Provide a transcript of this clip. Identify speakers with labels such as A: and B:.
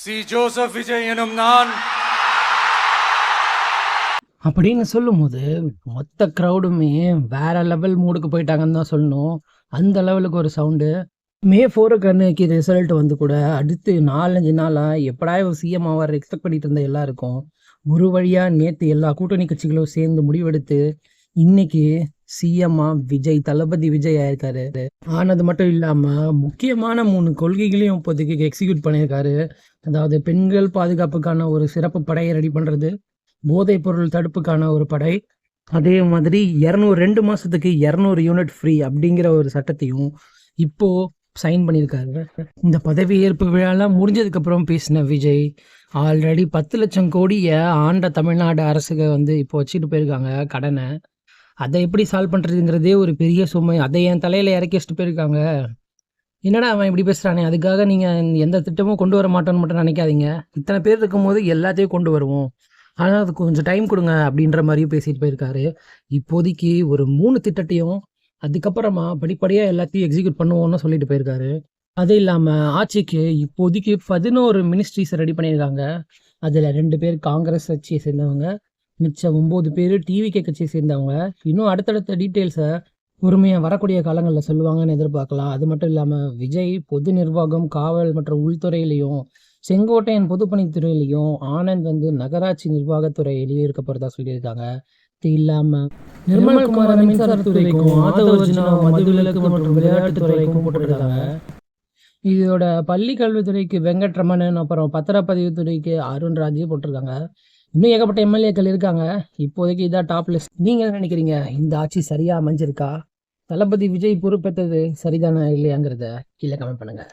A: C Joseph Vijay எனும் நான்
B: அப்படின்னு சொல்லும்போது மொத்த க்ரௌடுமே வேற லெவல் மூடுக்கு போயிட்டாங்கன்னு தான் சொல்லணும். அந்த லெவலுக்கு ஒரு சவுண்டு. மே 4 அன்னைக்கு ரிசல்ட் வந்து கூட அடுத்து 4-5 நாளாக எப்படா ஒரு சிஎம் ஆவார் எக்ஸ்பெக்ட் பண்ணிட்டு இருந்த எல்லாருக்கும் ஒரு வழியாக நேற்று எல்லா கூட்டணி கட்சிகளும் சேர்ந்து முடிவெடுத்து இன்னைக்கு சிஎம்மா விஜய் தளபதி விஜய் ஆயிருக்காரு. ஆனது மட்டும் இல்லாமல் முக்கியமான 3 கொள்கைகளையும் இப்போதைக்கு எக்ஸிக்யூட் பண்ணியிருக்காரு. அதாவது பெண்கள் பாதுகாப்புக்கான ஒரு சிறப்பு படையை ரெடி பண்ணுறது, போதைப் பொருள் தடுப்புக்கான ஒரு படை, அதே மாதிரி 2 மாதத்துக்கு 200 யூனிட் ஃப்ரீ அப்படிங்கிற ஒரு சட்டத்தையும் இப்போது சைன் பண்ணியிருக்காரு. இந்த பதவியேற்பு விழாலாம் முடிஞ்சதுக்கப்புறம் பேசின விஜய் ஆல்ரெடி 10 லட்சம் கோடியை ஆண்ட தமிழ்நாடு அரசுக்கு வந்து இப்போ வச்சுட்டு போயிருக்காங்க கடனை. அதை எப்படி சால்வ் பண்ணுறதுங்கிறதே ஒரு பெரிய சுமை. அதை என் தலையில் இறக்கி வச்சுட்டு போயிருக்காங்க. என்னடா அவன் இப்படி பேசுகிறானே, அதுக்காக நீங்கள் எந்த திட்டமும் கொண்டு வர மாட்டோன்னு மட்டும் நினைக்காதீங்க. இத்தனை பேர் இருக்கும்போது எல்லாத்தையும் கொண்டு வருவோம், ஆனால் அதுக்கு கொஞ்சம் டைம் கொடுங்க அப்படின்ற மாதிரியும் பேசிட்டு போயிருக்காரு. இப்போதைக்கு ஒரு 3 திட்டத்தையும் அதுக்கப்புறமா படிப்படியாக எல்லாத்தையும் எக்ஸிக்யூட் பண்ணுவோம்னு சொல்லிட்டு போயிருக்காரு. அது இல்லாமல் ஆட்சிக்கு இப்போதைக்கு 11 மினிஸ்ட்ரிஸை ரெடி பண்ணியிருக்காங்க. அதில் 2 பேர் காங்கிரஸ் கட்சியை சேர்ந்தவங்க, மிச்சம் 9 பேர் டிவிகே கட்சியை சேர்ந்தவங்க. இன்னும் அடுத்தடுத்த டீட்டெயில்ஸை பொறுமையாக வரக்கூடிய காலங்களில் சொல்லுவாங்கன்னு எதிர்பார்க்கலாம். அது மட்டும் இல்லாமல் விஜய் பொது நிர்வாகம், காவல் மற்றும் உள்துறையிலையும், செங்கோட்டையன் பொதுப்பணித்துறையிலையும், ஆனந்த் வந்து நகராட்சி நிர்வாகத்துறையிலையும் இருக்க போகிறதா சொல்லியிருக்காங்க. இது இல்லாமல் நிர்மல்குமார் மின்சாரத்துறைக்கும், ஆதவர்ஜுனா மதுவிலக்கு மற்றும் விளையாட்டுத்துறைக்கும் போட்டிருக்காங்க. இதோட பள்ளி கல்வித்துறைக்கு வெங்கட்ரமணன், அப்புறம் பத்திரப்பதிவுத்துறைக்கு அருண்ராஜையும் போட்டிருக்காங்க. இன்னும் ஏகப்பட்ட எம்எல்ஏக்கள் இருக்காங்க. இப்போதைக்கு இதான் டாப் லிஸ்ட். நீங்கள் என்ன நினைக்கிறீங்க? இந்த ஆட்சி சரியாக அமைஞ்சிருக்கா? தளபதி விஜய் பொறுப்பேற்றது சரிதானா இல்லையாங்கிறத கீழே கமெண்ட் பண்ணுங்கள்.